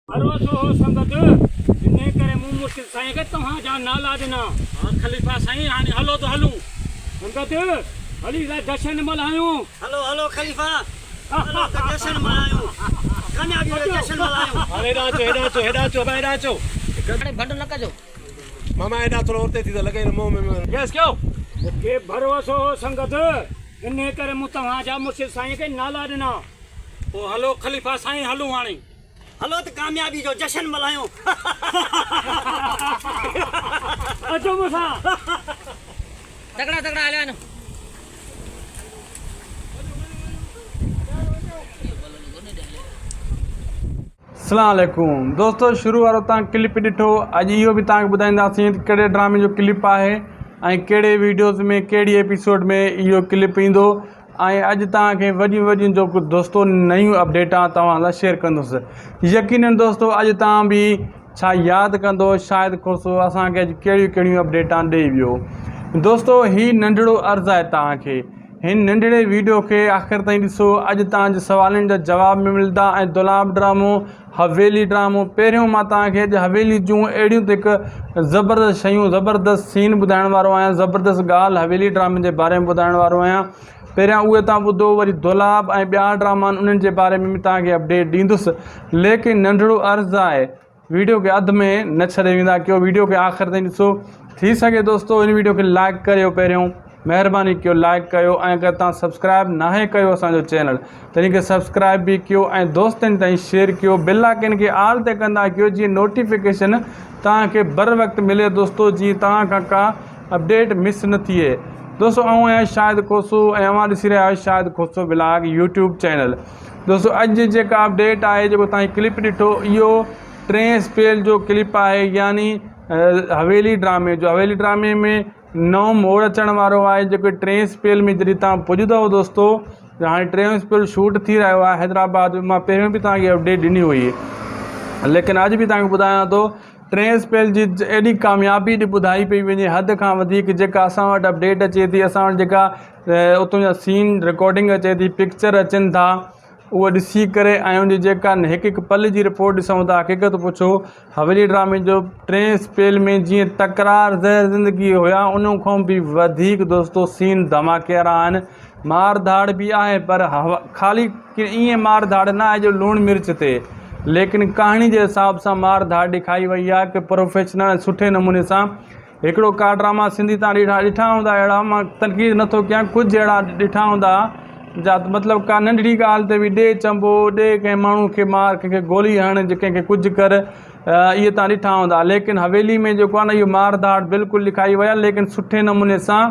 भरोसो हो संगत इन करे मूं मुश्किल साईं के तव्हां जा नाला ॾिना। हाँ खलीफ़ा साईं हाणे हलो तो हलूं। संगत हली था जशन मल्हायूं। हलो हलो खलीफ़ा हलो तो जशन मनायूं। कामयाबी जो जशन मनायूं। हेॾा अचो भाई हेॾा अचो। बंद न कजो मामा हेॾा थोरो उते थी त लॻे मुंह में गैस कयो। के भरोसो हो संगत इन करे मूं तव्हां जा मुश्किल साईं के नाला ॾिना। ओ हलो खलीफ़ा साईं हलूं हाणे। हलो तो कामयाबी जो जशन मल्हायूं। अचो मूंसां। तगड़ा तगड़ा हलिया न अस्सलाम वालेकुम दोस्तों, शुरू वारो तव्हां क्लिप ॾिठो। अॼु इहो बि तव्हांखे ॿुधाईंदासीं त कहिड़े ड्रामे जो क्लिप आहे ऐं कहिड़े वीडियोज़ में कहिड़ी एपिसोड में इहो क्लिप ईंदो। ऐं अॼु तव्हांखे वॾियूं जो दोस्तो नयूं अपडेटां तव्हां सां शेयर कंदुसि। यकीनन दोस्तो अॼु तव्हां बि छा यादि कंदो शायदि खोसो असांखे अॼु कहिड़ियूं कहिड़ियूं अपडेटां ॾेई वियो। दोस्तो हीउ नंढिड़ो अर्ज़ु आहे तव्हांखे, हिन नंढिड़े वीडियो खे आख़िर ताईं ॾिसो। अॼु तव्हांजे सवालनि जा जवाब में मिलंदा। ऐं दुलाब ड्रामो, हवेली ड्रामो, पहिरियों मां तव्हांखे अॼु हवेली जूं अहिड़ियूं त हिकु ज़बरदस्त शयूं, ज़बरदस्त सीन ॿुधाइण वारो आहियां, ज़बरदस्त ॻाल्हि हवेली ड्रामे जे बारे में ॿुधाइण वारो आहियां। पहिरियां उहे तव्हां ॿुधो, वरी दुलाब ऐं ॿिया ड्रामा आहिनि उन्हनि जे बारे में बि तव्हांखे अपडेट ॾींदुसि। लेकिन नंढिड़ो अर्ज़ु आहे, वीडियो खे अधु में न छॾे वेंदा कयो, वीडियो खे आख़िर ताईं ॾिसो। थी सघे दोस्तो हिन वीडियो खे लाइक करियो, पहिरियों महिरबानी कयो लाइक कयो। ऐं अगरि तव्हां सब्सक्राइब नाहे कयो असांजो चैनल त इन खे सब्सक्राइब बि कयो ऐं दोस्तनि ताईं शेयर कयो। बेल आइकन खे ऑल ते कंदा कयो जीअं नोटिफिकेशन तव्हांखे बर वक़्तु मिले दोस्तो, जीअं तव्हां खां का अपडेट मिस न थिए। दोस्तो आऊं आहियां शाहिद खोसो ऐं अवां ॾिसी रहिया आहियो शाहिद खोसो ब्लॉग यूट्यूब चैनल। दोस्तो अॼु जेका अपडेट आहे, जेको तव्हां क्लिप ॾिठो, इहो 3 अप्रैल जो क्लिप आहे, यानी हवेली ड्रामे जो। हवेली ड्रामे में नओं मोड़ अचण वारो आहे, जेको 3 अप्रैल में जॾहिं तव्हां पुॼंदव दोस्तो। हाणे 3 अप्रैल शूट थी रहियो आहे हैदराबाद में। मां पहिरियों बि तव्हांखे अपडेट ॾिनी हुई, लेकिन अॼु बि तव्हांखे ॿुधायां थो 3 अप्रैल जी एॾी कामयाबी ॿुधाई पई वञे, हद खां वधीक। जेका असां वटि अपडेट अचे थी, असां वटि जेका उतां जा सीन रिकॉर्डिंग अचे थी, पिक्चर अचनि था, उहो ॾिसी करे ऐं उनजी जेका हिकु हिकु पल जी रिपोर्ट ॾिसूं था, हक़ीक़त पुछो हवेली ड्रामे जो 3 अप्रैल में जीअं तकरार ज़हर ज़िंदगी हुया, उन खां बि वधीक दोस्तो सीन धमाकेरा आहिनि। मार धाड़ बि आहे, पर ख़ाली ईअं मार धाड़ न आहे जो लूणु मिर्च ते, लेकिन कहाणी जे हिसाब सां मार धाड़ ॾेखारी वई आहे कि प्रोफेशनल सुठे नमूने सां। हिकिड़ो का ड्रामा सिंधी तव्हां ॾिठा हूंदा, अहिड़ा मां तनक़ीद नथो कयां, कुझु अहिड़ा ॾिठा हूंदा जा मतिलबु का नंढड़ी ॻाल्हि ते बि ॾे चंबो, ॾे कंहिं माण्हू खे मार, कंहिंखे गोली हण, कंहिंखे कुझु कर, इहे तव्हां ॾिठा हूंदा। लेकिन हवेली में जेको आहे न, इहो मार धाड़ बिल्कुलु लिखाई वई आहे, लेकिन सुठे नमूने सां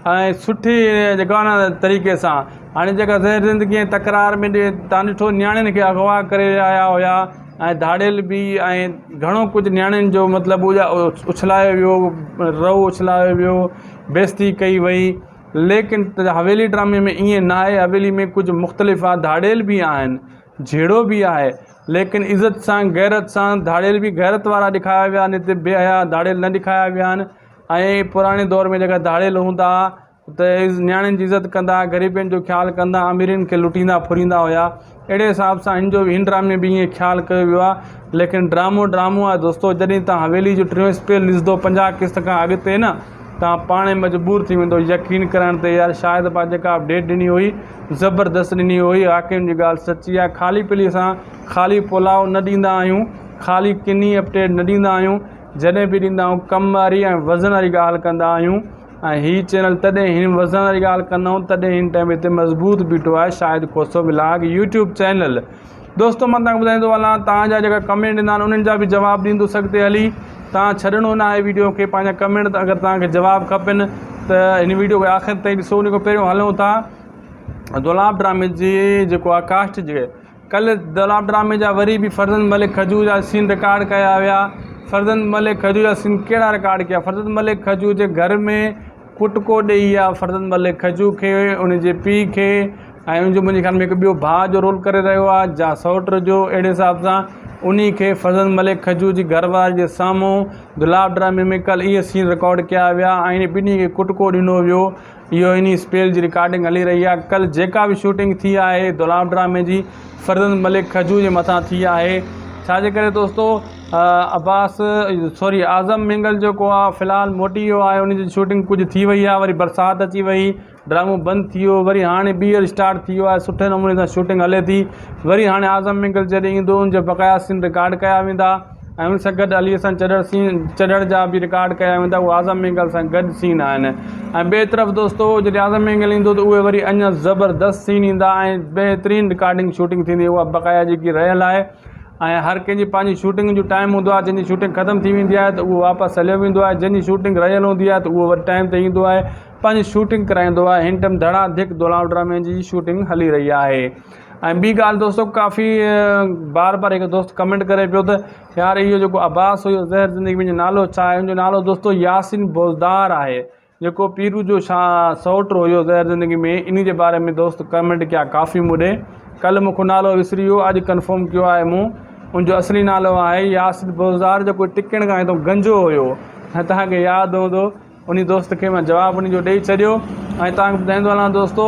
ऐं सुठी जेको आहे न तरीक़े सां। हाणे जेका ज़हर ज़िंदगी ऐं तकरार में तव्हां ॾिठो नियाणियुनि खे अगवा करे आया हुया ऐं धाड़ियल बि, ऐं घणो कुझु नियाणियुनि जो मतिलबु उछलायो वियो, रओ उछलायो वियो, बेइज़ती कई वई। लेकिन हवेली ड्रामे में ईअं न आहे, हवेली में कुझु मुख़्तलिफ़ आहे, धाड़ियल बि आहिनि, झेड़ो बि आहे, लेकिन इज़त सां गैरत सां। धाड़ियल बि गैरत वारा ॾेखारिया विया आहिनि, हिते बेहया धाड़ियल न ॾेखारिया विया आहिनि। ऐं पुराणे दौर में जेका धाड़ियल हूंदा त नियाणियुनि जी इज़त कंदा, ग़रीबनि जो ख़्यालु कंदा, अमीरनि खे लुटींदा फुरींदा हुया। अहिड़े हिसाब सां हिन जो हिन ड्रामे में बि ईअं ख़्यालु कयो वियो आहे। लेकिन ड्रामो आहे दोस्तो। जॾहिं तव्हां हवेली जो 3 अप्रैल ॾिसंदो 50 किस्त खां अॻिते न, तव्हां पाण मजबूर थी वेंदो यकीन करण ते, यार शायदि पाण जेका अपडेट ॾिनी हुई ज़बरदस्त ॾिनी हुई। वाक़ई जी ॻाल्हि सची आहे। ख़ाली पीली असां ख़ाली पुलाव न ॾींदा आहियूं, ख़ाली किनी अपडेट न ॾींदा आहियूं, जॾहिं बि ॾींदा आहियूं कम वारी ऐं वज़न वारी ॻाल्हि कंदा आहियूं। ऐं हीउ चैनल तॾहिं हिन वज़न वारी ॻाल्हि कंदा आहियूं, तॾहिं हिन टाइम हिते मज़बूत बीठो आहे शाहिद खोसो ब्लॉग यूट्यूब चैनल। दोस्तो मां तव्हांखे ॿुधाईंदो हलां, तव्हांजा जेका कमेंट ईंदा आहिनि उन्हनि जा बि जवाब ॾींदो अॻिते हली। तव्हां छॾिणो न आहे वीडियो खे, पंहिंजा कमेंट अगरि तव्हांखे जवाब खपनि त हिन वीडियो खे आख़िर ताईं ॾिसो। उन खां पहिरियों हलूं था दुलाब ड्रामे जी जेको आहे कास्ट जे। कल्ह दुलाब ड्रामे जा वरी बि फरज़ंद मलिक खजूर जा सीन रिकॉर्ड कया विया। फरज़ंद मलिक खजूर जा सीन कहिड़ा रिकॉर्ड कया? फरज़ंद मलिक खजूर जे घर में कुटको ॾेई आहे फरज़ंद मलिक खजूर खे, उनजे पीउ खे, ऐं उनजो मुंहिंजे ख़्याल में हिकु ॿियो भाउ जो रोल करे रहियो आहे, जा सौट जो। अहिड़े हिसाब सां उन खे फरज़ंद मलिक खजूर जी घरवारी जे साम्हूं दुलाब ड्रामे में कल्ह इहे सीन रिकॉर्ड कया विया ऐं इन ॿिन्ही खे कुटको ॾिनो वियो। इहो इन स्पेल जी रिकॉर्डिंग हली रही आहे। कल्ह जेका बि शूटिंग थी आहे दुलाब ड्रामे जी फरज़ंद मलिक खजूर जे मथां थी आहे। छाजे करे दोस्तो अब्बास सॉरी आज़म मिंगल जेको आहे फ़िलहालु मोटी वियो आहे, उन जी शूटिंग कुझु थी वई आहे, वरी बरसाति अची वई, ड्रामो बंदि थी वियो, वरी हाणे ॿीहर स्टार्ट थी वियो आहे, सुठे नमूने सां शूटिंग हले थी। वरी हाणे आज़म मिंगल जॾहिं ईंदो उनजा बक़ाया सीन रिकॉर्ड कया वेंदा ऐं उन सां गॾु अली हसन चढ़ण जा बि रिकॉर्ड कया वेंदा, उहे आज़म मिंगल सां गॾु सीन आहिनि। ऐं ॿिए तरफ़ दोस्तो जॾहिं आज़म मिंगल ईंदो त उहे वरी अञा ज़बरदस्त सीन ईंदा ऐं बहितरीनु रिकॉर्डिंग शूटिंग थींदी, उहा बक़ाया जेकी रहियल आहे। ऐं हर कंहिंजी पंहिंजी शूटिंग जो टाइम हूंदो आहे, जंहिंजी शूटिंग ख़तमु थी वेंदी आहे त उहो वापसि हलियो वेंदो आहे, जंहिंजी शूटिंग रहियल हूंदी आहे त उहो वरी टाइम ते ईंदो आहे, पंहिंजी शूटिंग कराईंदो आहे। हिन टाइम धड़ाधड़ गुलाम ड्रामे जी शूटिंग हली रही आहे। ऐं ॿी ॻाल्हि दोस्तो काफ़ी बार बार हिकु दोस्त कमेंट करे पियो त यार इहो जेको अब्बास हुयो ज़हर ज़िंदगी में, नालो छा आहे? हुनजो नालो दोस्तो यासिन बोज़दार आहे, जेको पीरू जो सौट हुयो ज़हर ज़िंदगी में। इन जे बारे में दोस्त कमेंट कया काफ़ी मूंॾे, कल्ह मूंखे नालो विसरी वियो, अॼु कंफर्म कयो आहे मूं। उनजो असली नालो आहे यासिन बोज़दार, जेको टिकण खां हितां गंजो हुयो। ऐं तव्हांखे यादि हूंदो उन दोस्त खे मां जवाबु उनजो ॾेई छॾियो। ऐं तव्हांखे ॿुधाईंदो हलां दोस्तो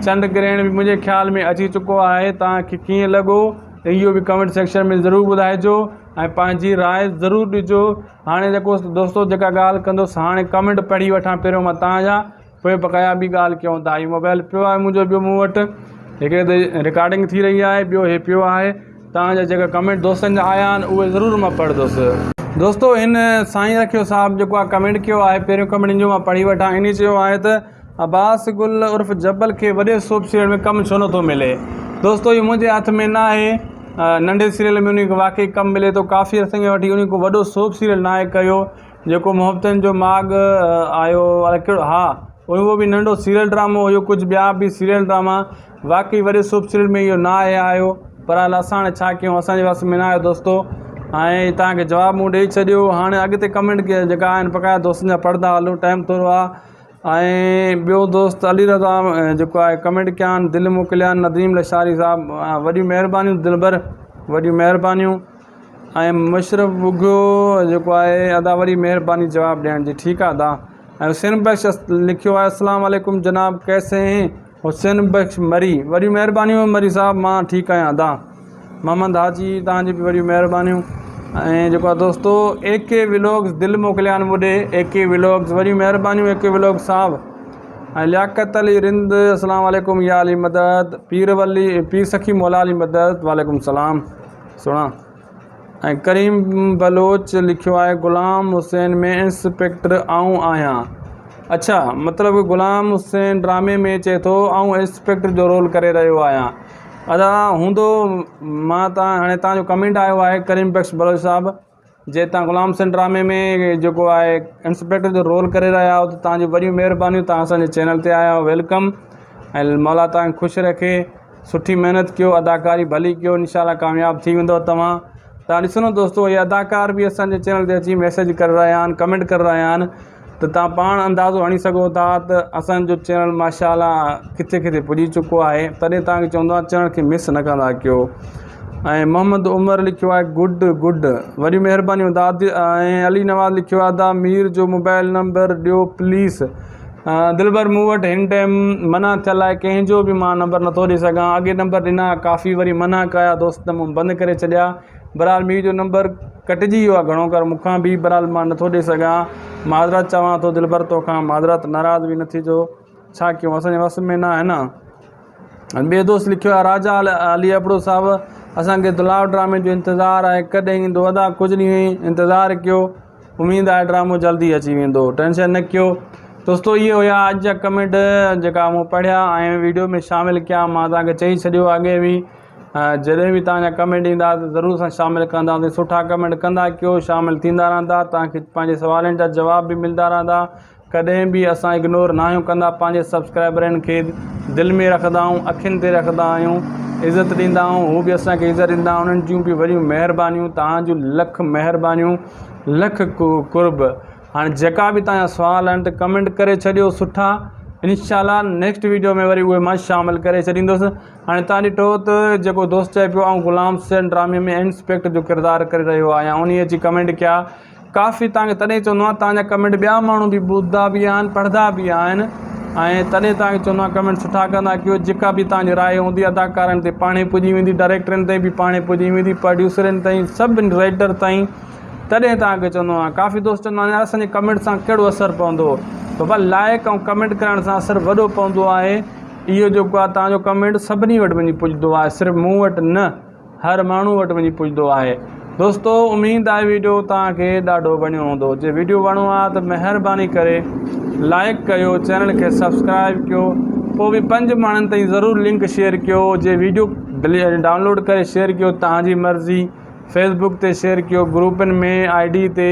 चंड ग्रहण बि मुंहिंजे ख़्याल में अची चुको आहे, तव्हांखे कीअं लॻो इहो बि कमेंट सेक्शन में ज़रूरु ॿुधाइजो ऐं पंहिंजी राय ज़रूरु ॾिजो। हाणे जेको दोस्तो जेका ॻाल्हि कंदुसि, हाणे कमेंट पढ़ी वठां पहिरियों मां तव्हांजा, पोइ बक़ाया बि ॻाल्हि कयूं था। हीउ मोबाइल पियो आहे मुंहिंजो, ॿियो मूं वटि हिकिड़े ते रिकॉर्डिंग थी रही आहे, ॿियो इहे पियो आहे। तव्हांजा जेका कमेंट दोस्तनि जा आया आहिनि उहे ज़रूरु मां पढ़ंदुसि। दोस्तो हिन साईं रखियो साहिबु जेको आहे कमेंट कयो आहे, पहिरियों कमेंट जो मां पढ़ी वठां। इन चयो आहे त अब्बास गुल उर्फ़ जबल खे वॾे सोप सीरियल में कमु छो नथो मिले? दोस्तो इहो मुंहिंजे हथ में न आहे, नंढे सीरियल में उन खे वाक़ई कमु मिले थो, काफ़ी अरसे खां वठी उन को वॾो सोप सीरियल न आहे कयो, जेको मोहब्बतनि जो माग आयो अलाए कहिड़ो, हा उहो बि नंढो सीरियल ड्रामो हुयो, कुझु ॿिया बि सीरियल ड्रामा, वाक़ई वॾे सोप सीरियल में इहो न आहे आयो। पर हल असां हाणे छा कयूं, असांजे वस में न आयो दोस्तो। ऐं तव्हांखे जवाबु मूं ॾेई छॾियो। हाणे अॻिते कमेंट जेका आहिनि बक़ाया दोस्तनि जा पढ़ंदा हलूं, टाइम थोरो आहे। ऐं ॿियो दोस्त अली रज़ा जेको आहे कमेंट कया आहिनि, दिलि मोकिलिया आहिनि नदीम लशारी साहिबु, वॾियूं महिरबानियूं दिलबर, वॾियूं महिरबानियूं। ऐं मुशरफ बुघो जेको आहे अदा वरी महिरबानी जवाबु ॾियण जी, ठीकु आहे अदा। ऐं हुसैन बख़्श लिखियो आहे अस्सलाम वालेकुम जनाब कैसे हैं? हुसैन बख़्श मरी, वॾियूं महिरबानियूं मरी साहिबु, मां ठीकु आहियां अदा। मोहम्मद हाजी तव्हांजी बि वॾियूं महिरबानियूं। ऐं जेको आहे दोस्तो AK व्लॉग्स दिलि मोकिलिया आहिनि मुॾे, AK व्लॉग्स वॾियूं महिरबानियूं AK व्लॉग्स साहिबु। ऐं लियाकत अली रिंद अस्सलाम वालेकुम या अली मदद, पीर सखी मौला अली मदद, वालेकुम सलाम सुणा। ऐं करीम बलोच लिखियो आहे ग़ुलाम हुसैन में इंस्पेक्टर आऊं आहियां। अच्छा, मतिलबु ग़ुलाम हुसैन ड्रामे में चए थो आऊं इंस्पेक्टर जो रोल करे रहियो आहियां। अदा हूंदो, मां हाणे तव्हांजो कमेंट आयो आहे करीम बख़्श बलोच साहिबु, जे तव्हां ग़ुलाम हुसैन ड्रामे में जेको आहे इंस्पेक्टर जो रोल करे रहिया आहियो, त तव्हांजी वॾियूं महिरबानियूं, तव्हां असांजे चैनल ते आया आहियो, वेलकम। ऐं मौला तव्हांखे ख़ुशि रखे, सुठी महिनत कयो, अदाकारी भली कयो, इंशाल्लाह कामयाबु थी वेंदव तव्हां। तव्हां ॾिसो न दोस्तो, इहे अदाकार बि असांजे चैनल ते अची मैसेज करे रहिया आहिनि, कमेंट करे रहिया आहिनि, त तव्हां पाण अंदाज़ो हणी सघो था त असांजो चैनल माशाअल्लाह किथे किथे पुॼी चुको आहे। तॾहिं तव्हांखे चवंदो आहे चैनल खे मिस न कंदा कयो। ऐं मोहम्मद उमर लिखियो आहे गुड, वॾियूं महिरबानियूं दादी। ऐं अली नवाज़ लिखियो आहे दा मीर जो मोबाइल नंबर ॾियो प्लीज़। दिलबर मूं वटि हिन टाइम मना थियल आहे, कंहिंजो बि मां नंबर नथो ॾेई सघां। अॻे नंबर ॾिना काफ़ी, वरी मना कया दोस्त त मूं बंदि करे छॾिया। बहरहाल मीर जो नंबर कटिजी वियो आहे घणो कर मूंखां बि, बहरहाल मां नथो ॾेई सघां, माज़रत चवां थो दिलबर तोखां, माज़रत नाराज़ बि न थी जो, छा कयूं असांजे वस में न आहे न। ॿिए दोस्त लिखियो आहे राजा अली अबड़ो साहिबु, असांखे दुलाव ड्रामे जो इंतज़ारु आहे, कॾहिं ईंदो? अदा कुझु ॾींहं इंतज़ारु कयो, उमेदु आहे ड्रामो जल्दी अची वेंदो, टेंशन न कयो। दोस्तो इहे हुया अॼु जा कमेंट जेका मूं पढ़िया ऐं वीडियो में शामिलु कया। मां तव्हांखे चई छॾियो अॻे बि, जॾहिं बि तव्हांजा कमेंट ईंदा त ज़रूरु सां शामिलु कंदासीं। सुठा कमेंट कंदा कयो, शामिलु थींदा रहंदा, तव्हांखे पंहिंजे सवालनि जा जवाब बि मिलंदा रहंदा। कॾहिं बि असां इग्नोर न आहियूं कंदा, पंहिंजे सब्सक्राइबरनि खे दिलि में रखंदा आहियूं, अखियुनि ते रखंदा आहियूं, इज़त ॾींदा आहियूं, हू बि असांखे इज़त ॾींदा, उन्हनि जूं बि वॾियूं महिरबानियूं, तव्हांजूं लख महिरबानियूं, लख कुर्ब। हाणे जेका बि तव्हांजा सुवाल आहिनि त कमेंट करे छॾियो सुठा, इंशाल्लाह नेक्स्ट वीडियो में वरी उहे मां शामिलु करे छॾींदुसि। हाणे तव्हां ॾिठो त जेको दोस्त चए पियो ऐं ग़ुलाम हुसैन ड्रामे में इंस्पेक्टर जो किरदारु करे रहियो आहियां, उन अची कमेंट कया काफ़ी। तव्हांखे तॾहिं चवंदो आहे तव्हांजा कमेंट ॿिया माण्हू बि ॿुधंदा बि आहिनि, पढ़ंदा बि आहिनि, ऐं तॾहिं तव्हांखे चवंदो आहे कमेंट सुठा कंदा कयो। जेका बि तव्हांजी राय हूंदी अदाकारनि ते पाणे पुॼी वेंदी, डायरेक्टरनि ते बि पाणे पुॼी वेंदी, प्रोड्यूसरनि ताईं, सभिनी राइटर ताईं। तॾहिं तव्हांखे चवंदो आहियां। काफ़ी दोस्त चवंदा आहिनि असांजे कमेंट सां कहिड़ो असरु पवंदो, बाबा लाइक ऐं कमेंट करण सां असरु वॾो पवंदो आहे। इहो जेको आहे तव्हांजो कमेंट सभिनी वटि वञी पुॼंदो आहे, सिर्फ़ु मूं वटि न, हर माण्हू वटि वञी पुॼंदो आहे। दोस्तो उमेदु आहे वीडियो तव्हांखे ॾाढो वणियो हूंदो। जे वीडियो वणियो आहे त महिरबानी करे लाइक कयो, चैनल खे सब्सक्राइब कयो, पोइ बि 5 माण्हुनि ताईं ज़रूरु लिंक शेयर कयो। जे वीडियो डाउनलोड करे शेयर कयो तव्हांजी मर्ज़ी, फेसबुक ते शेयर कयो, ग्रुपनि में, ID ते,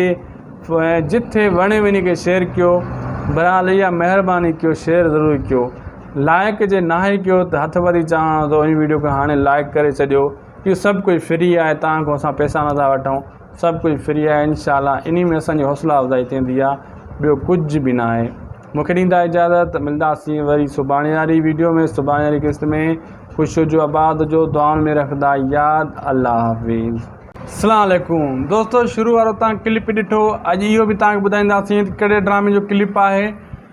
जिथे वणे वञी करे शेयर कयो। बहरहाल इहा महिरबानी कयो, शेयर ज़रूरु कयो। लाइक जे नाहे कयो त हथ वधी चाहियां थो इन वीडियो खे हाणे लाइक करे छॾियो। इहो सभु कुझु फ्री आहे, तव्हां खां असां पैसा नथा वठूं, सभु कुझु फ्री आहे। इंशाअल्लाह इन में असांजी हौसला अफ़ज़ाई थींदी आहे, ॿियो कुझु बि न आहे। मूंखे ॾींदा इजाज़त, मिलंदासीं वरी सुभाणे वारी वीडियो में, सुभाणे वारी क़िस्त में। ख़ुशि हुजो, आबाद हुजो, दुआउनि में रखंदा यादि। अल्लाह हाफ़िज़। अस्सलाम वालेकुम दोस्तो, शुरू वारो तव्हां क्लिप ॾिठो। अॼु इहो बि तव्हांखे ॿुधाईंदासीं त कहिड़े ड्रामे जो क्लिप आहे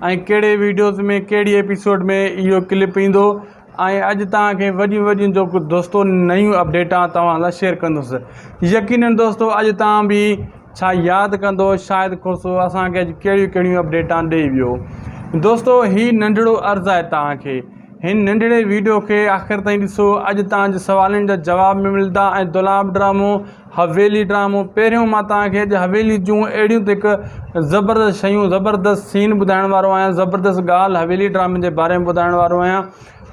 ऐं कहिड़े वीडियोज़ में, कहिड़ी एपिसोड में इहो क्लिप ईंदो। ऐं अॼु तव्हांखे वॾियूं वॾियूं जो दोस्तो नयूं अपडेटां तव्हां सां शेयर कंदुसि। यकीननि दोस्तो अॼु तव्हां बि छा यादि कंदो, शायदि खोसो असांखे अॼु कहिड़ियूं कहिड़ियूं अपडेटां ॾेई वियो। दोस्तो हीउ नंढिड़ो अर्ज़ु आहे तव्हांखे, हिन नंढिड़े वीडियो खे आख़िर ताईं ॾिसो। अॼु तव्हांजे सवालनि जा जवाब में मिलंदा। ऐं दुलाब ड्रामो, हवेली ड्रामो, पहिरियों मां तव्हांखे अॼु हवेली जूं अहिड़ियूं त हिकु ज़बरदस्त शयूं, ज़बरदस्त सीन ॿुधाइण वारो आहियां, ज़बरदस्त ॻाल्हि हवेली ड्रामे जे बारे में ॿुधाइण वारो आहियां।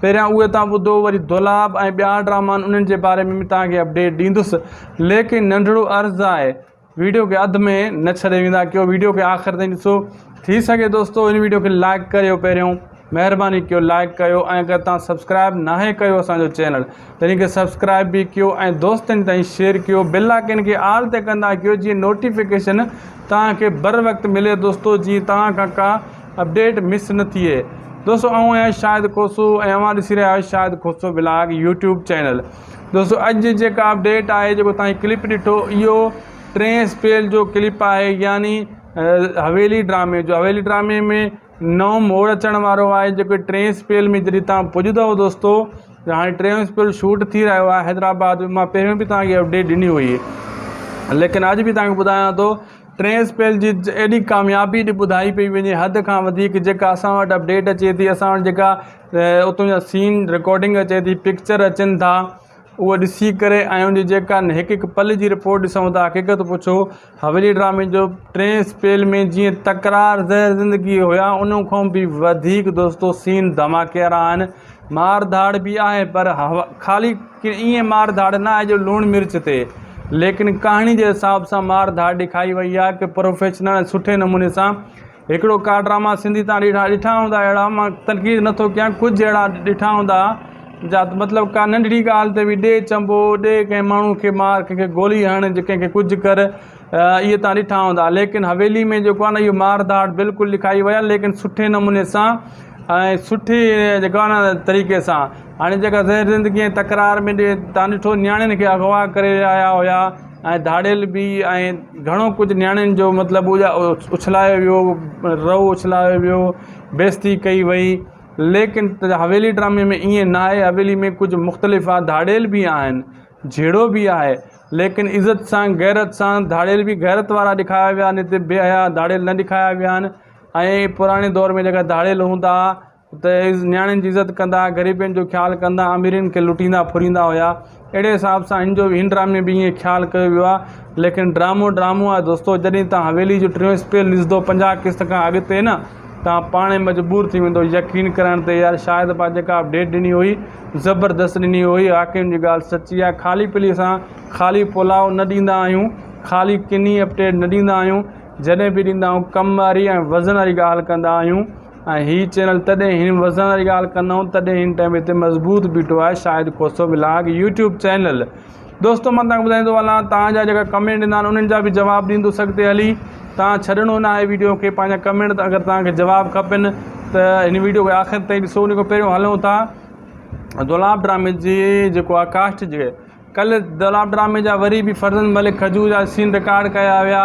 पहिरियां उहे तव्हां ॿुधो, वरी दुलाब ऐं ॿिया ड्रामा आहिनि उन्हनि जे बारे में बि तव्हांखे अपडेट ॾींदुसि। लेकिन नंढिड़ो अर्ज़ु आहे, वीडियो खे अधु में न छॾे वेंदा कयो, वीडियो खे आख़िर ताईं ॾिसो। थी सघे दोस्तो इन वीडियो खे लाइक करियो, पहिरियों महिरबानी कयो लाइक कयो। ऐं अगरि तव्हां सब्सक्राइब नाहे कयो असांजो चैनल त इन खे सब्सक्राइब बि कयो ऐं दोस्तनि ताईं शेयर कयो। बेल आइकन खे ऑल ते कंदा कयो, जीअं नोटिफिकेशन तव्हांखे बर वक़्तु मिले दोस्तो, जीअं तव्हां खां का अपडेट मिस न थिए। दोस्तो आऊं आहियां शाहिद खोसो ऐं अवां ॾिसी रहिया आहियो शाहिद खोसो ब्लॉग यूट्यूब चैनल। दोस्तो अॼु जेका अपडेट आहे, जेको तव्हां क्लिप ॾिठो, इहो 3 स्पेल जो क्लिप आहे, यानी हवेली ड्रामे जो। हवेली ड्रामे में नओं मोड़ अचण वारो आहे, जेको 3 स्पेल में जॾहिं तव्हां पुॼंदव दोस्तो, हाणे 3 स्पेल शूट थी रहियो आहे हैदराबाद में। मां पहिरियों बि तव्हांखे अपडेट ॾिनी हुई, लेकिन अॼु बि तव्हांखे ॿुधायां थो 3 स्पेल जी एॾी कामयाबी ॾी ॿुधाई पई वञे, हद खां वधीक। जेका असां वटि अपडेट अचे थी, असां वटि जेका उतां जा सीन रिकॉर्डिंग अचे थी, पिक्चर अचनि था, उहो ॾिसी करे ऐं उनजी जेका हिकु हिकु पल जी रिपोर्ट ॾिसूं था, हक़ीक़त पुछो हवेली ड्रामे जो 3 स्पेल में जीअं तकरार ज़हर ज़िंदगी हुया, उन खां बि वधीक दोस्तो सीन धमाकेरा आहिनि। मार धाड़ बि आहे, पर ख़ाली ईअं मार धाड़ न आहे जो लूणु मिर्च ते, लेकिन कहाणी जे हिसाब सां मार धाड़ ॾेखारी वई आहे कि प्रोफेशनल सुठे नमूने सां। हिकिड़ो का ड्रामा सिंधी तव्हां ॾिठा हूंदा अहिड़ा, मां तनक़ीद नथो कयां, कुझु अहिड़ा ॾिठा हूंदा जा मतिलबु का नंढड़ी ॻाल्हि ते बि ॾे चंबो, ॾे कंहिं माण्हू खे मार, कंहिंखे गोली हण, कंहिंखे कुझु कर, इहे तव्हां ॾिठा हूंदा। लेकिन हवेली में जेको आहे न, इहो मार धाड़ बिल्कुलु ॾेखारी वई आहे, लेकिन सुठे नमूने सां ऐं सुठी जेको आहे न तरीक़े सां। हाणे जेका ज़हर ज़िंदगी ऐं तकरार में तव्हां ॾिठो नियाणियुनि खे अगवा करे आया हुया ऐं धाड़ियल बि, ऐं घणो कुझु नियाणियुनि जो मतिलबु उछलायो वियो, रओ उछलायो वियो, बेइज़ती कई वई। लेकिन हवेली ड्रामे में ईअं न आहे, हवेली में कुझु मुख़्तलिफ़ आहे, धाड़ियल बि आहिनि, झेड़ो बि आहे, लेकिन इज़त सां गैरत सां। धाड़ियल बि गैरत वारा ॾेखारिया विया आहिनि, हिते बेहया धाड़ियल न ॾेखारिया विया आहिनि। ऐं पुराणे दौर में जेका धाड़ियल हूंदा त नियाणियुनि जी इज़त कंदा, ग़रीबनि जो ख़्यालु कंदा, अमीरनि खे लुटींदा फुरींदा हुया। अहिड़े हिसाब सां हिन जो हिन ड्रामे में बि ईअं ख़्यालु कयो वियो आहे। लेकिन ड्रामो आहे दोस्तो। जॾहिं तव्हां हवेली जो 3 स्पेल ॾिसंदो 50 क़िस्त खां अॻिते न, तव्हां पाणे मजबूर थी वेंदो यकीन करण ते, यार शायदि पाण जेका अपडेट ॾिनी हुई ज़बरदस्त ॾिनी हुई। वाक़ई जी ॻाल्हि सची आहे। ख़ाली पीली असां ख़ाली पुलाव न ॾींदा आहियूं, ख़ाली किनी अपडेट न ॾींदा आहियूं, जॾहिं बि ॾींदा आहियूं कम वारी ऐं वज़न वारी ॻाल्हि कंदा आहियूं। ऐं हीअ चैनल तॾहिं हिन वज़न वारी ॻाल्हि कंदा आहियूं, तॾहिं हिन टाइम हिते मज़बूत बीठो आहे शाहिद खोसो ब्लॉग यूट्यूब चैनल। दोस्तो मां तव्हांखे ॿुधाईंदो हलां, तव्हांजा जेका कमेंट ईंदा आहिनि उन्हनि जा बि जवाब ॾींदुसि अॻिते हली। तव्हां छॾिणो न आहे वीडियो खे, पंहिंजा कमेंट अगरि तव्हांखे जवाब खपनि त हिन वीडियो खे आख़िर ताईं ॾिसो। उन खां पहिरियों हलूं था दुलाब ड्रामे जी जेको आहे कास्ट जे। कल्ह दुलाब ड्रामे जा वरी बि फरज़ंद मलिक खजूर जा सीन रिकॉर्ड कया विया।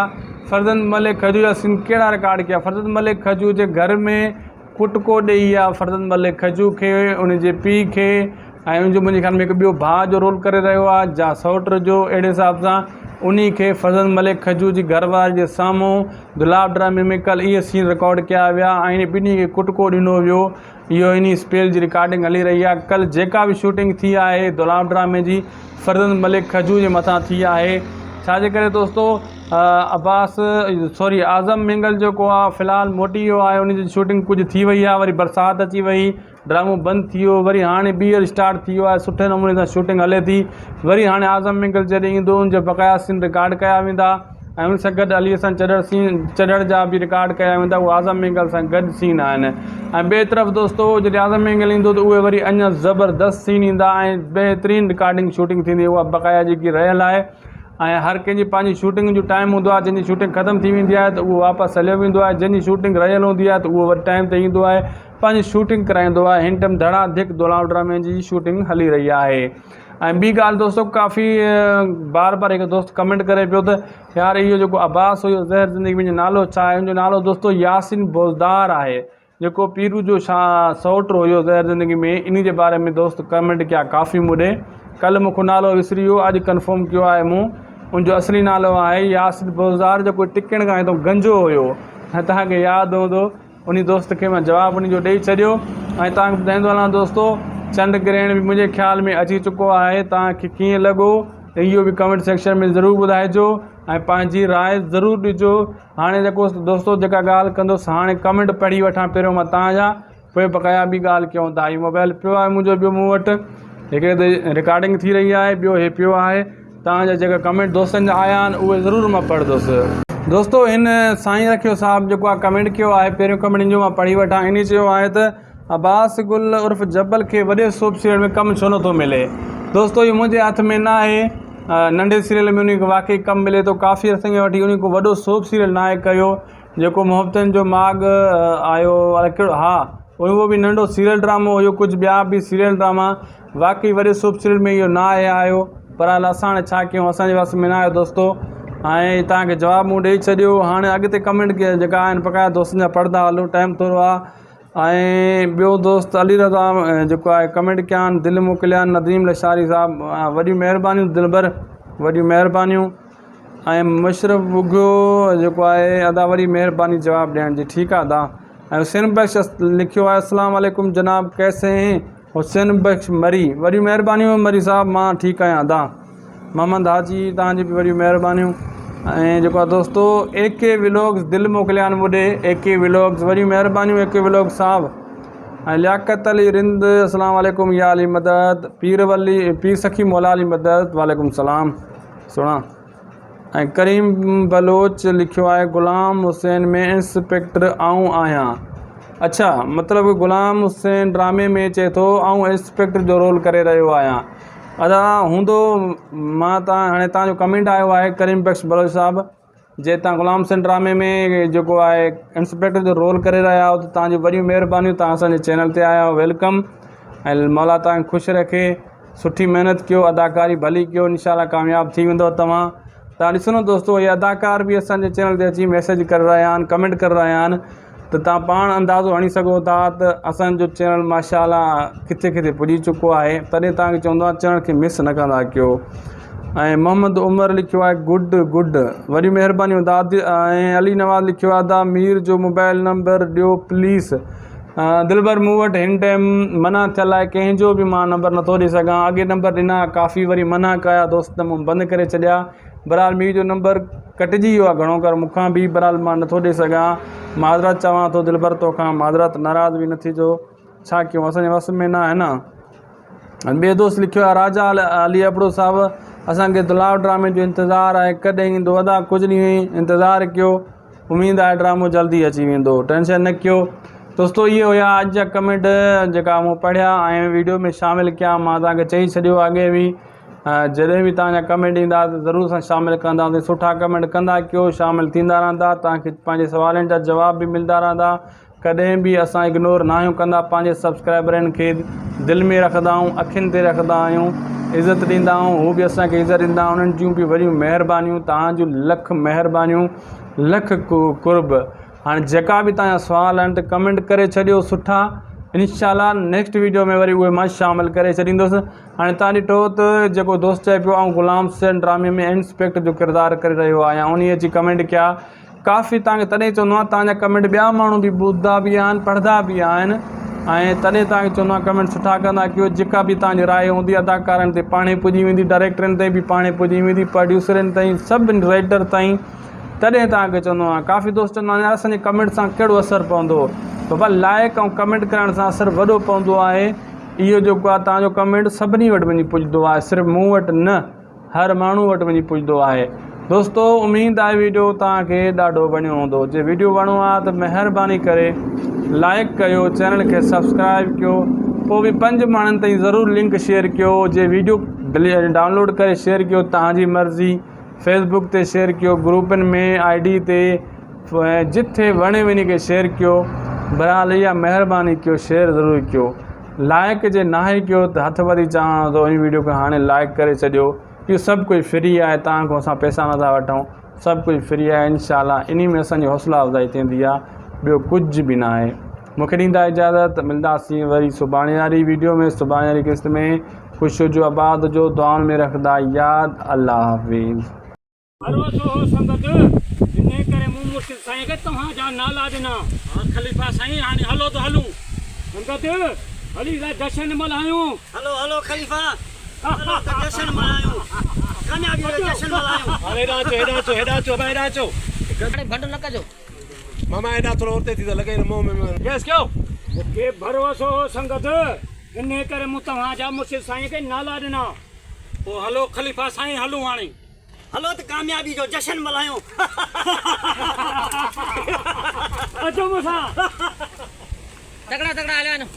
फरज़ंद मलिक खजूर जा सीन कहिड़ा रिकॉर्ड कया? फरज़ंद मलिक खजूर जे घर में कुटको ॾेई आहे फरज़ंद मलिक खजू खे, उन जे पीउ खे, ऐं उनजो मुंहिंजे ख़्याल में हिकु ॿियो भाउ जो रोल करे रहियो आहे जा सौट जो। अहिड़े हिसाब सां उन खे फरज़ंद मलिक खजू जी घरवारी जे साम्हूं गुलाब ड्रामे में कल इहे सीन रिकॉर्ड कया विया ऐं इन ॿिन्ही खे कुटको ॾिनो वियो। इहो इन स्पेल जी रिकॉर्डिंग हली रही आहे। कल जेका बि शूटिंग थी आहे गुलाब ड्रामे जी फरज़ंद मलिक खजू जे मथां थी आहे। छाजे करे दोस्तो आज़म मिंगल जेको आहे फ़िलहालु मोटी वियो आहे, उन जी शूटिंग कुझु थी वई आहे, वरी बरसाति अची वई, ड्रामो बंदि थी वियो, वरी हाणे ॿीहर स्टार्ट थी वियो आहे, सुठे नमूने सां शूटिंग हले थी। वरी हाणे आज़म मिंगल जॾहिं ईंदो उनजा बक़ाया सीन रिकॉर्ड कया वेंदा ऐं उन सां गॾु अलीअ सां चढ़ण जा बि रिकॉर्ड कया वेंदा, उहे आज़म मिंगल सां गॾु सीन आहिनि। ऐं ॿिए तरफ़ दोस्तो जॾहिं आज़म मिंगल ईंदो त उहे वरी अञा ज़बरदस्त सीन ईंदा ऐं बहितरीनु रिकॉर्डिंग शूटिंग थींदी, उहा बक़ाया जेकी रहियल आहे। ऐं हर कंहिंजी पंहिंजी शूटिंग जो टाइम हूंदो आहे, जंहिंजी शूटिंग ख़तमु थी वेंदी आहे त उहो वापसि हलियो वेंदो आहे, जंहिंजी शूटिंग रहियल हूंदी आहे त उहो वरी टाइम ते ईंदो आहे, पंहिंजी शूटिंग कराईंदो आहे। हिन टाइम धड़ाधड़ गुलाब ड्रामे जी शूटिंग हली रही आहे। ऐं ॿी ॻाल्हि दोस्तो काफ़ी बार बार हिकु दोस्त कमेंट करे पियो त यार इहो जेको अब्बास हुयो ज़हर ज़िंदगी में नालो छा आहे? हुनजो नालो दोस्तो यासिन बोज़दार आहे, जेको पीरू जो सौट हुयो ज़हर ज़िंदगी में। इन जे बारे में दोस्त कमेंट कया काफ़ी मूंॾे। कल्ह मूंखे नालो विसरी वियो, अॼु कंफर्म कयो आहे मूं। उनजो असली नालो आहे यासिन बोज़दार, जेको टिकण खां हितां गंजो हुयो। ऐं तव्हांखे यादि हूंदो उन दोस्त खे मां जवाबु उनजो ॾेई छॾियो। ऐं तव्हांखे ॿुधाईंदो हलां दोस्तो चंड ग्रहण बि मुंहिंजे ख़्याल में अची चुको आहे। तव्हांखे कीअं लॻो इहो बि कमेंट सेक्शन में ज़रूरु ॿुधाइजो ऐं पंहिंजी राय ज़रूरु ॾिजो। हाणे जेको दोस्तो जेका ॻाल्हि कंदुसि, हाणे कमेंट पढ़ी वठां पहिरियों मां तव्हांजा, पोइ बक़ाया ॿी ॻाल्हि कयूं था। हीउ मोबाइल पियो आहे मुंहिंजो ॿियो मूं वटि, हिकिड़े ते रिकॉर्डिंग थी रही आहे, ॿियो इहे पियो आहे। तव्हांजा जेका कमेंट दोस्तनि जा आया आहिनि उहे ज़रूरु मां पढ़ंदुसि। दोस्तो हिन साईं रखियो साहिबु जेको आहे कमेंट कयो आहे, पहिरियों कमेंट जो मां पढ़ी वठां। इन चयो आहे त अब्बास गुल उर्फ़ जबल खे वॾे सोप सीरियल में कमु छो नथो मिले? दोस्तो इहो मुंहिंजे हथ में न आहे। नंढे सीरियल में उन खे वाक़ई कमु मिले थो, काफ़ी अरसे खां वठी उन को वॾो सोप सीरियल न आहे कयो, जेको मोहब्बतनि जो माग आयो अलाए कहिड़ो, हा उहो बि नंढो सीरियल ड्रामो हुयो, कुझु ॿिया बि सीरियल ड्रामा, वाक़ई वॾे सोप सीरियल में इहो न आहे आयो। पर हल असां हाणे छा कयूं, असांजे वास में न आयो दोस्तो। ऐं तव्हांखे जवाबु मूं ॾेई छॾियो। हाणे अॻिते कमेंट जेका आहिनि बक़ाया दोस्तनि जा पढ़ंदा हलूं, टाइम थोरो आहे। ऐं ॿियो दोस्त अली रज़ा जेको आहे कमेंट कया आहिनि, दिलि मोकिलिया आहिनि नदीम लशारी साहिबु, वॾियूं महिरबानियूं दिलबर, वॾियूं महिरबानियूं। ऐं मुशरफ उघो जेको आहे अदा वरी महिरबानी जवाबु ॾियण जी। ठीकु आहे अदा। ऐं हुसैन बख्श लिखियो आहे अस्सलाम वालेकुम जनाब कैसे हैं? हुसैन बख्श मरी, वॾियूं महिरबानियूं मरी साहिबु, मां ठीकु आहियां अदा। मोहम्मद हाजी तव्हांजी बि वॾियूं महिरबानियूं। ऐं जेको आहे दोस्तो AK व्लॉग्स दिलि मोकिलिया आहिनि मुॾे, AK व्लॉग्स वॾियूं महिरबानियूं AK व्लॉग्स साहिबु। ऐं लियाकत अली रिंद अस्सलाम वालेकुम या अली मदद, पीर सखी मौला अली मदद, वालेकुम सलाम सुणा। ऐं करीम बलोच लिखियो आहे ग़ुलाम हुसैन में इंस्पेक्टर आऊं आहियां। अच्छा, मतिलबु ग़ुलाम हुसैन ड्रामे में चए थो आऊं इंस्पेक्टर जो रोल करे रहियो आहियां। अदा हूंदो मां हाणे तव्हांजो कमेंट आयो आहे करीम बख्श बलोच साहिबु, जे तव्हां ग़ुलाम हुसैन ड्रामे में जेको आहे इंस्पेक्टर जो रोल करे रहिया आहियो त तव्हांजी वॾियूं महिरबानियूं, तव्हां असांजे चैनल ते आया आहियो, वेलकम। ऐं मौला तव्हांखे ख़ुशि रखे, सुठी महिनत कयो, अदाकारी भली कयो, इंशाल्लाह कामयाबु थी वेंदव तव्हां। तव्हां ॾिसो न दोस्तो, इहे अदाकार बि असांजे चैनल ते अची मैसेज करे रहिया आहिनि, कमेंट करे रहिया आहिनि, त तव्हां पाण अंदाज़ो हणी सघो था त असांजो चैनल माशाल्लाह किथे किथे पुॼी चुको आहे। तॾहिं तव्हांखे चवंदो आहे चैनल खे मिस न कंदा कयो। ऐं मोहम्मद उमर लिखियो आहे गुड, वॾी महिरबानियूं दादी। ऐं अली नवाज़ लिखियो आहे दा मीर जो मोबाइल नंबर ॾियो प्लीज़। दिलबर मूं वटि हिन टाइम मना थियल आहे, कंहिंजो बि मां नंबर नथो ॾेई सघां। अॻे नंबर ॾिना काफ़ी वरी मना कया दोस्त, मूं बंदि करे छॾिया। बहरहाल मीर जो नंबर कटिजी वियो आहे घणो कर मूंखां बि, बहरहाल मां नथो ॾेई सघां, माज़रत चवां थो दिलबर तोखां, माज़रत नाराज़ बि न थीजो, छा कयूं असांजे वस में न आहे न। ॿिए दोस्त लिखियो आहे राजा अली अबड़ो साहिबु, असांखे गुलाब ड्रामे जो इंतज़ारु आहे, कॾहिं ईंदो? अदा कुझु ॾींहं इंतज़ारु कयो, उमेदु आहे ड्रामो जल्दी अची वेंदो, टेंशन न कयो। दोस्तो इहे हुया अॼु जा कमेंट जेका मूं पढ़िया ऐं वीडियो में शामिलु कया। मां तव्हांखे चई छॾियो अॻे बि, जॾहिं बि तव्हांजा कमेंट ईंदा त ज़रूरु सां शामिलु कंदासीं। सुठा कमेंट कंदा कयो, शामिलु थींदा रहंदा, तव्हांखे पंहिंजे सवालनि जा जवाब बि मिलंदा रहंदा। कॾहिं बि असां इग्नोर न आहियूं कंदा, पंहिंजे सब्सक्राइबरनि खे दिलि में रखंदा आहियूं, अखियुनि ते रखंदा आहियूं, इज़त ॾींदा आहियूं, हू बि असांखे इज़त ॾींदा। उन्हनि जूं बि वॾियूं महिरबानियूं, तव्हांजूं लख महिरबानियूं, लख कुर्ब। हाणे जेका बि तव्हांजा सुवाल आहिनि त कमेंट करे छॾियो सुठा, इंशाल्लाह नेक्स्ट वीडियो में वरी उहे मां शामिलु करे छॾींदुसि। हाणे तव्हां ॾिठो त जेको दोस्त चए पियो ऐं ग़ुलाम हुसैन ड्रामे में इंस्पेक्टर जो किरदारु करे रहियो आहियां, उन अची कमेंट कया काफ़ी तव्हांखे तॾहिं चवंदो आहे तव्हांजा कमेंट ॿिया माण्हू बि ॿुधंदा बि आहिनि पढ़ंदा बि आहिनि ऐं तॾहिं तव्हांखे चवंदो आहे कमेंट सुठा कंदा कयो। जेका बि तव्हांजी राय हूंदी अदाकारनि ते पाणे पुॼी वेंदी, डायरेक्टरनि ते बि पाणे पुॼी वेंदी, प्रोड्यूसरनि ताईं सभिनी राइटर ताईं। तॾहिं तव्हांखे चवंदो आहे काफ़ी दोस्त चवंदा आहिनि असांजे कमेंट सां कहिड़ो असरु पवंदो, बाबा लाइक ऐं कमेंट करण सां असरु वॾो पवंदो आहे। इहो जेको आहे तव्हांजो कमेंट सभिनी वटि वञी पुॼंदो आहे, सिर्फ़ु मूं वटि न, हर माण्हू वटि वञी पुॼंदो आहे। दोस्तो उमेदु आहे वीडियो तव्हांखे ॾाढो वणियो हूंदो। जे वीडियो वणियो आहे त महिरबानी करे लाइक कयो, चैनल खे सब्सक्राइब कयो, पोइ बि 5 माण्हुनि ताईं ज़रूरु लिंक शेयर कयो। जे वीडियो डाउनलोड करे शेयर कयो तव्हांजी मर्ज़ी, फेसबुक ते शेयर कयो, ग्रुपनि में ID ते, जिथे वणे वञी करे शेयर कयो। बहरहाल इहा महिरबानी कयो, शेयर ज़रूरु कयो। लाइक जे नाहे कयो त हथ वधी चाहियां थो इन वीडियो खे हाणे लाइक करे छॾियो। इहो सभु कुझु फ्री आहे, तव्हां खां असां पैसा नथा वठूं, सभु कुझु फ्री आहे। इंशाल्लाह इन में असांजी हौसला अफ़ज़ाई थींदी आहे, ॿियो कुझु बि न आहे। मूंखे ॾींदा इजाज़त, मिलंदासीं वरी सुभाणे वारी वीडियो में, सुभाणे वारी क़िस्त में। ख़ुशि हुजो, आबाद हुजो, दुआउनि में रखंदा यादि। अल्लाह हाफ़िज़। भरोसो संगत इन करे मूं मुर्शिद साईं खे तव्हांजा नाला ॾिना। ख़लीफ़ा साईं हाणे हलो त हलूं। संगत हली जशन मल्हायूं। हलो हलो ख़लीफ़ा, हलो त जशन मल्हायूं, कामयाबी जो जशन मल्हायूं। हाणे हेॾां अचो हेॾां अचो भाई हेॾां अचो। हाणे भंड न कजो। मामा हेॾां थोरो उते थी त लॻे मुंहुं में गैस कयो। मूंखे भरोसो संगत इन करे मूं तव्हांजा मुर्शिद साईं खे नाला ॾिना। पोइ हलो ख़लीफ़ा साईं हलूं हाणे। हलो त कामयाबी जो जशन मल्हायूं। अचो मूंसां। तगड़ा तगड़ा हलिया वञो।